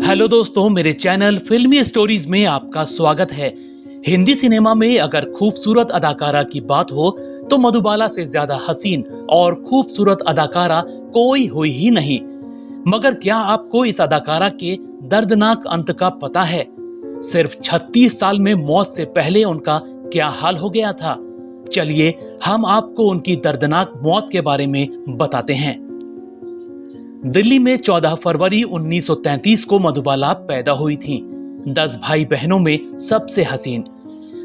Hello दोस्तों, मेरे channel फिल्मी स्टोरीज में आपका स्वागत है। हिंदी सिनेमा में अगर खूबसूरत अदाकारा की बात हो तो मधुबाला से ज्यादा हसीन और खूबसूरत अदाकारा कोई हुई ही नहीं। मगर क्या आपको इस अदाकारा के दर्दनाक अंत का पता है? सिर्फ 36 साल में मौत से पहले उनका क्या हाल हो गया था? चलिए हम आपको उनकी दर्दनाक मौत के बारे में बताते हैं। दिल्ली में 14 फरवरी 1933 को मधुबाला पैदा हुई थीं। 10 भाई बहनों में सबसे हसीन।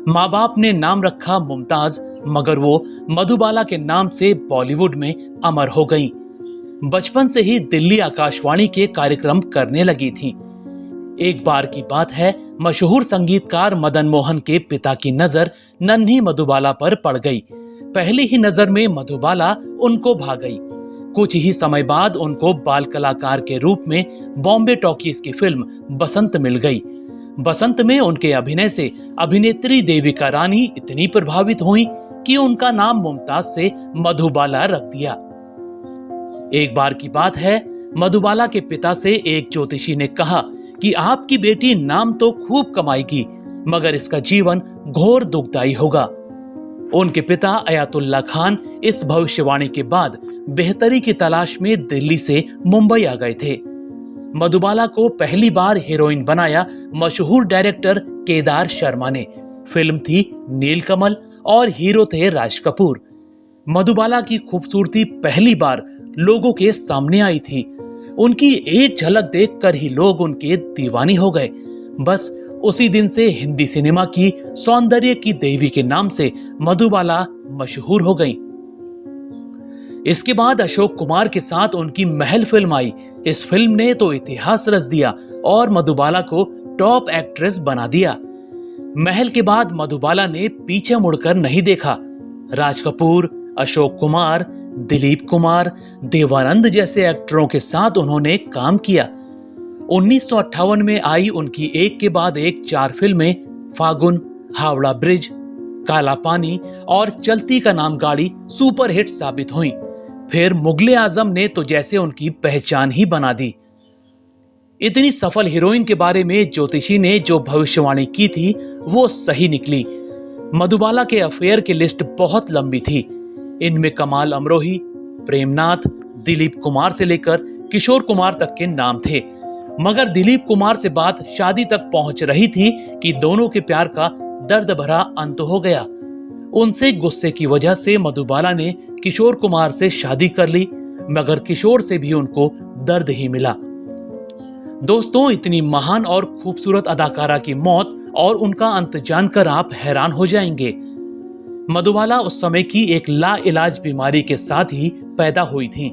माँ बाप ने नाम रखा मुमताज, मगर वो मधुबाला के नाम से बॉलीवुड में अमर हो गईं। बचपन से ही दिल्ली आकाशवाणी के कार्यक्रम करने लगी थीं। एक बार की बात है, मशहूर संगीतकार मदन मोहन के पिता की नजर नन्ही मधुबाला पर पड़ गई। पहली ही नजर में मधुबाला उनको भा गई। कुछ ही समय बाद उनको बाल कलाकार के रूप में बॉम्बे टॉकीज की फिल्म बसंत मिल गई। बसंत में उनके अभिनय से अभिनेत्री देविका रानी इतनी प्रभावित हुई कि उनका नाम मुमताज से मधुबाला रख दिया। एक बार की बात है, मधुबाला के पिता से एक ज्योतिषी ने कहा कि आपकी बेटी नाम तो खूब कमाएगी, मगर इसका जीवन घोर दुखदायी होगा। उनके पिता अयातुल्ला खान इस भविष्यवाणी के बाद बेहतरी की तलाश में दिल्ली से मुंबई आ गए थे। मधुबाला को पहली बार हीरोइन बनाया मशहूर डायरेक्टर केदार शर्मा ने। फिल्म थी नीलकमल और हीरो थे राज कपूर। मधुबाला की खूबसूरती पहली बार लोगों के सामने आई थी। उनकी एक झलक देखकर ही लोग उनके दीवानी हो गए। बस उसी दिन से हिंदी सिनेमा की सौंदर्य की देवी के नाम से मधुबाला मशहूर हो गईं। इसके बाद अशोक कुमार के साथ उनकी महल फिल्म आई। इस फिल्म ने तो इतिहास रच दिया और मधुबाला को टॉप एक्ट्रेस बना दिया। महल के बाद मधुबाला ने पीछे मुड़कर नहीं देखा। राज कपूर, अशोक कुमार, दिलीप कुमार, देवानंद जैसे एक्टरों के साथ उन्होंने काम किया। 1958 में आई उनकी एक के बाद एक 4 फिल्में फागुन, हावड़ा ब्रिज, काला पानी और चलती का नाम गाड़ी सुपरहिट साबित हुई। फिर मुगले आजम ने तो जैसे उनकी पहचान ही बना दी। इतनी सफल हीरोइन के बारे में ज्योतिषी ने जो भविष्यवाणी की थी वो सही निकली। मधुबाला के अफेयर की लिस्ट बहुत लंबी थी। इनमें कमाल अमरोही, प्रेमनाथ, दिलीप कुमार से लेकर किशोर कुमार तक के नाम थे। मगर दिलीप कुमार से बात शादी तक पहुंच रही थी कि दोनों के प्यार का दर्द भरा अंत हो गया। उनसे गुस्से की वजह से मधुबाला ने किशोर कुमार से शादी कर ली, मगर किशोर से भी उनको दर्द ही मिला। दोस्तों, इतनी महान और खूबसूरत अदाकारा की मौत और उनका अंत जानकर आप हैरान हो जाएंगे। मधुबाला उस समय की एक लाइलाज बीमारी के साथ ही पैदा हुई थीं।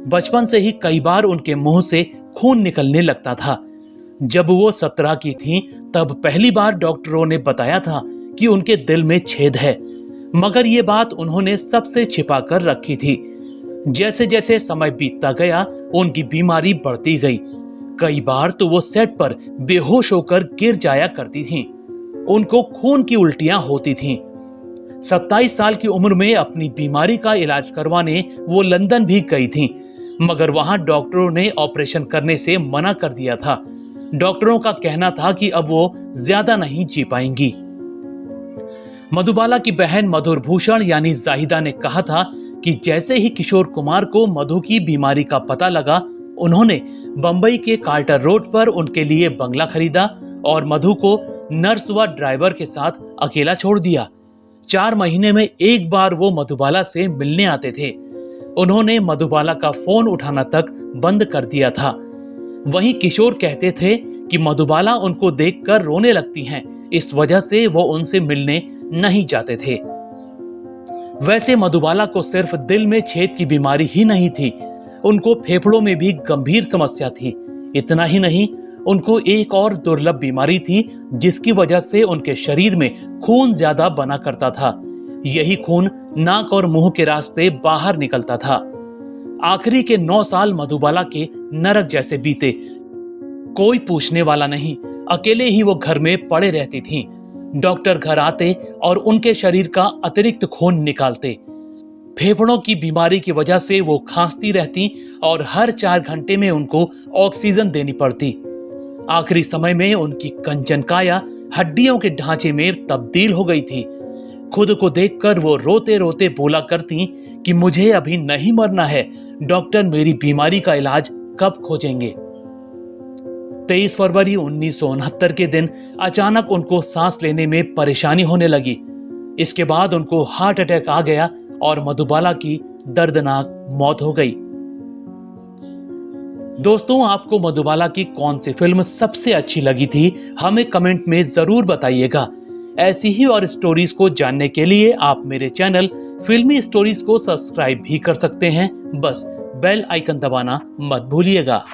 बचपन से ही कई बार उनके मुंह से खून निकलने लगता था। जब वो 17 की थीं, तब पहली बार डॉक्टरों ने बताया था कि उनके दिल में छेद है, मगर ये बात उन्होंने सबसे छिपा कर रखी थी। जैसे जैसे समय बीतता गया, उनकी बीमारी बढ़ती गई। कई बार तो वो सेट पर बेहोश होकर गिर जाया करती थीं। उनको खून की उल्टियां होती थीं। 27 साल की उम्र में अपनी बीमारी का इलाज करवाने वो लंदन भी गई थीं, मगर वहां डॉक्टरों ने ऑपरेशन करने से मना कर दिया था। डॉक्टरों का कहना था कि अब वो ज्यादा नहीं जी पाएंगी। मधुबाला की बहन मधुर भूषण यानी जाहिदा ने कहा था कि जैसे ही किशोर कुमार को मधु की बीमारी का पता लगा, उन्होंने बंबई के कार्टर रोड पर उनके लिए बंगला खरीदा और मधु को नर्स व ड्राइवर के साथ अकेला छोड़ दिया। 4 महीने में एक बार वो मधुबाला से मिलने आते थे। उन्होंने मधुबाला का फोन उठाना तक बंद कर दिया था। वहीं किशोर कहते थे कि मधुबाला उनको देखकर रोने लगती हैं, इस वजह से वो उनसे मिलने नहीं जाते थे। वैसे मधुबाला को सिर्फ दिल में छेद की बीमारी ही नहीं थी, उनको फेफड़ों में भी गंभीर समस्या थी। इतना ही नहीं, उनको एक और दुर्लभ बीमारी थी जिसकी वजह से उनके शरीर में खून ज्यादा बना करता था। यही खून नाक और मुंह के रास्ते बाहर निकलता था। आखिरी के 9 साल मधुबाला के नरक जैसे बीते। कोई पूछने वाला नहीं, अकेले ही वो घर में पड़े रहती थीं। डॉक्टर घर आते और उनके शरीर का अतिरिक्त खून निकालते। फेफड़ों की बीमारी की वजह से वो खांसती रहती और हर 4 घंटे में उनको ऑक्सीजन देनी पड़ती। आखिरी समय में उनकी कंचन काया हड्डियों के ढांचे में तब्दील हो गई थी। खुद को देखकर वो रोते रोते बोला करती कि मुझे अभी नहीं मरना है, डॉक्टर मेरी बीमारी का इलाज कब खोजेंगे। 23 फरवरी 1969 के दिन अचानक उनको सांस लेने में परेशानी होने लगी। इसके बाद उनको हार्ट अटैक आ गया और मधुबाला की दर्दनाक मौत हो गई। दोस्तों, आपको मधुबाला की कौन सी फिल्म सबसे अच्छी लगी थी, हमें कमेंट में जरूर बताइएगा। ऐसी ही और स्टोरीज को जानने के लिए आप मेरे चैनल फिल्मी स्टोरीज को सब्सक्राइब भी कर सकते हैं। बस बेल आइकन दबाना मत भूलिएगा।